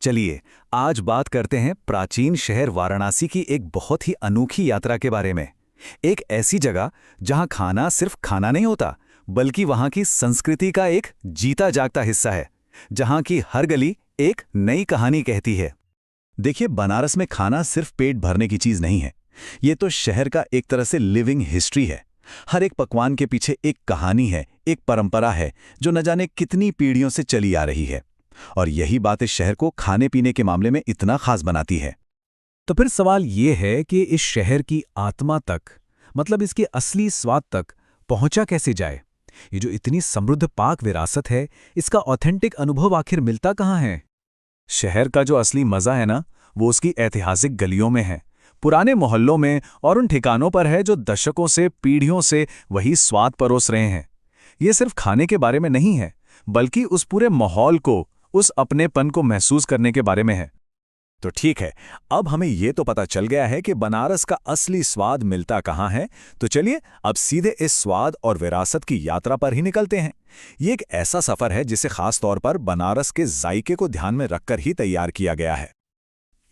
चलिए आज बात करते हैं प्राचीन शहर वाराणसी की एक बहुत ही अनोखी यात्रा के बारे में। एक ऐसी जगह जहां खाना सिर्फ खाना नहीं होता, बल्कि वहां की संस्कृति का एक जीता जागता हिस्सा है, जहां की हर गली एक नई कहानी कहती है। देखिए, बनारस में खाना सिर्फ पेट भरने की चीज नहीं है। ये तो शहर का एक तरह से लिविंग हिस्ट्री है। हर एक पकवान के पीछे एक कहानी है, एक परंपरा है जो न जाने कितनी पीढ़ियों से चली आ रही है। और यही बात इस शहर को खाने पीने के मामले में इतना खास बनाती है। तो फिर सवाल ये है कि इस शहर की आत्मा तक, मतलब इसके असली स्वाद तक पहुंचा कैसे जाए? ये जो इतनी समृद्ध पाक विरासत है, इसका ऑथेंटिक अनुभव आखिर मिलता कहाँ है? शहर का जो असली मजा है ना, वो उसकी ऐतिहासिक गलियों में है, पुराने मोहल्लों में और उन ठिकानों पर है जो दशकों से, पीढ़ियों से वही स्वाद परोस रहे हैं। ये सिर्फ खाने के बारे में नहीं है, बल्कि उस पूरे माहौल को, उस अपनेपन को महसूस करने के बारे में है। तो ठीक है, अब हमें ये तो पता चल गया है कि बनारस का असली स्वाद मिलता कहाँ है। तो चलिए अब सीधे इस स्वाद और विरासत की यात्रा पर ही निकलते हैं। ये एक ऐसा सफर है जिसे खास तौर पर बनारस के जायके को ध्यान में रखकर ही तैयार किया गया है।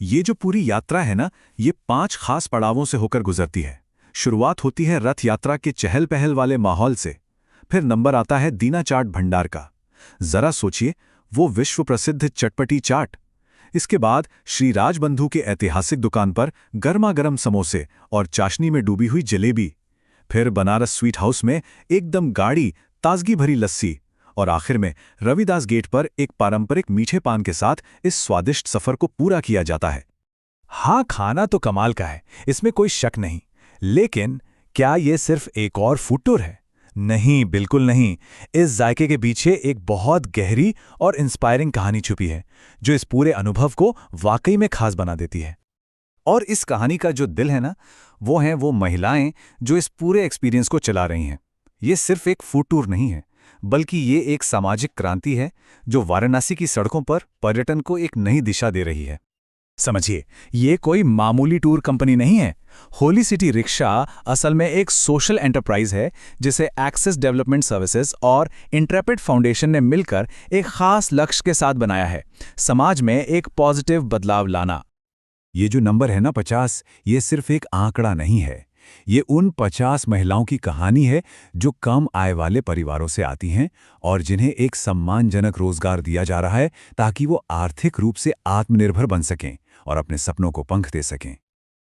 ये जो पूरी यात्रा है ना, ये 5 खास पड़ावों से होकर गुजरती है। शुरुआत होती है रथ यात्रा के चहल पहल वाले माहौल से। फिर नंबर आता है दीना चाट भंडार का। जरा सोचिए, वो विश्व प्रसिद्ध चटपटी चाट। इसके बाद श्री राजबंधु के ऐतिहासिक दुकान पर गर्मा गर्म समोसे और चाशनी में डूबी हुई जलेबी। फिर बनारस स्वीट हाउस में एकदम गाढ़ी ताजगी भरी लस्सी। और आखिर में रविदास गेट पर एक पारंपरिक मीठे पान के साथ इस स्वादिष्ट सफर को पूरा किया जाता है। हाँ, खाना तो कमाल का है, इसमें कोई शक नहीं। लेकिन क्या ये सिर्फ एक और फूड टूर है? नहीं, बिल्कुल नहीं। इस जायके के पीछे एक बहुत गहरी और इंस्पायरिंग कहानी छुपी है, जो इस पूरे अनुभव को वाकई में खास बना देती है। और इस कहानी का जो दिल है ना, वो हैं वो महिलाएं जो इस पूरे एक्सपीरियंस को चला रही हैं। ये सिर्फ एक फूड टूर नहीं है, बल्कि ये एक सामाजिक क्रांति है जो वाराणसी की सड़कों पर पर्यटन को एक नई दिशा दे रही है। समझिए, ये कोई मामूली टूर कंपनी नहीं है। होली सिटी रिक्शा असल में एक सोशल एंटरप्राइज है, जिसे एक्सेस डेवलपमेंट सर्विसेज और इंट्रेपिड फाउंडेशन ने मिलकर एक खास लक्ष्य के साथ बनाया है: समाज में एक पॉजिटिव बदलाव लाना। ये जो नंबर है ना 50, ये सिर्फ एक आंकड़ा नहीं है। ये उन 50 महिलाओं की कहानी है जो कम आय वाले परिवारों से आती हैं और जिन्हें एक सम्मानजनक रोजगार दिया जा रहा है, ताकि वो आर्थिक रूप से आत्मनिर्भर बन सकें और अपने सपनों को पंख दे सकें।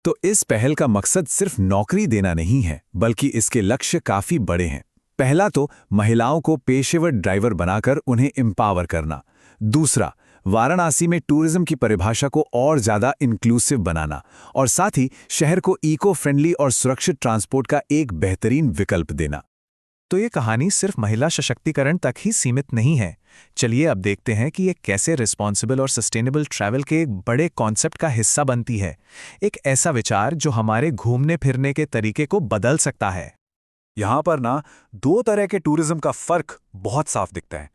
तो इस पहल का मकसद सिर्फ नौकरी देना नहीं है, बल्कि इसके लक्ष्य काफी बड़े हैं। पहला तो महिलाओं को पेशेवर ड्राइवर बनाकर उन्हें एम्पावर करना। दूसरा, वाराणसी में टूरिज्म की परिभाषा को और ज्यादा इंक्लूसिव बनाना, और साथ ही शहर को इको फ्रेंडली और सुरक्षित ट्रांसपोर्ट का एक बेहतरीन विकल्प देना। तो ये कहानी सिर्फ महिला सशक्तिकरण तक ही सीमित नहीं है। चलिए अब देखते हैं कि ये कैसे रिस्पॉन्सिबल और सस्टेनेबल ट्रैवल के एक बड़े कॉन्सेप्ट का हिस्सा बनती है। एक ऐसा विचार जो हमारे घूमने फिरने के तरीके को बदल सकता है। यहाँ पर ना 2 तरह के टूरिज्म का फर्क बहुत साफ दिखता है।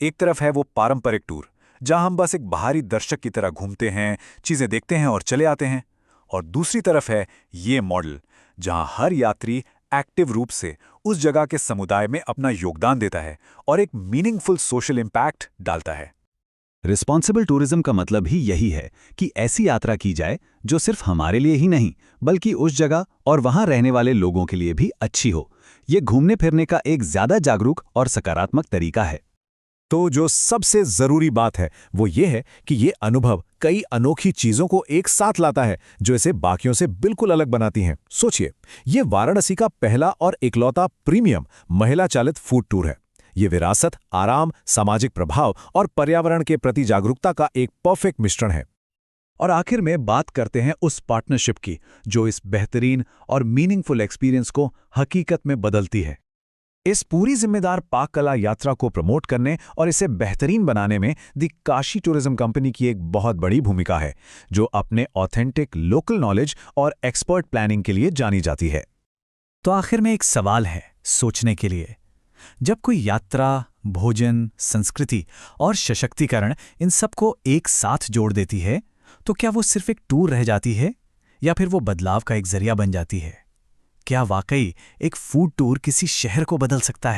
एक तरफ है वो पारंपरिक टूर, जहां हम बस एक बाहरी दर्शक की तरह घूमते हैं, चीजें देखते हैं और चले आते हैं। और दूसरी तरफ है ये मॉडल, जहां हर यात्री एक्टिव रूप से उस जगह के समुदाय में अपना योगदान देता है और एक मीनिंगफुल सोशल इम्पैक्ट डालता है। रिस्पॉन्सिबल टूरिज्म का मतलब ही यही है कि ऐसी यात्रा की जाए जो सिर्फ हमारे लिए ही नहीं, बल्कि उस जगह और वहां रहने वाले लोगों के लिए भी अच्छी हो। ये घूमने फिरने का एक ज्यादा जागरूक और सकारात्मक तरीका है। तो जो सबसे जरूरी बात है वो ये है कि ये अनुभव कई अनोखी चीजों को एक साथ लाता है, जो इसे बाकियों से बिल्कुल अलग बनाती हैं। सोचिए, ये वाराणसी का पहला और इकलौता प्रीमियम महिला चालित फूड टूर है। ये विरासत, आराम, सामाजिक प्रभाव और पर्यावरण के प्रति जागरूकता का एक परफेक्ट मिश्रण है। और आखिर में बात करते हैं उस पार्टनरशिप की, जो इस बेहतरीन और मीनिंगफुल एक्सपीरियंस को हकीकत में बदलती है। इस पूरी जिम्मेदार पाक कला यात्रा को प्रमोट करने और इसे बेहतरीन बनाने में दी काशी टूरिज्म कंपनी की एक बहुत बड़ी भूमिका है, जो अपने ऑथेंटिक लोकल नॉलेज और एक्सपर्ट प्लानिंग के लिए जानी जाती है। तो आखिर में एक सवाल है सोचने के लिए: जब कोई यात्रा, भोजन, संस्कृति और सशक्तिकरण इन सबको एक साथ जोड़ देती है, तो क्या वो सिर्फ एक टूर रह जाती है, या फिर वो बदलाव का एक जरिया बन जाती है? क्या वाकई एक फूड टूर किसी शहर को बदल सकता है?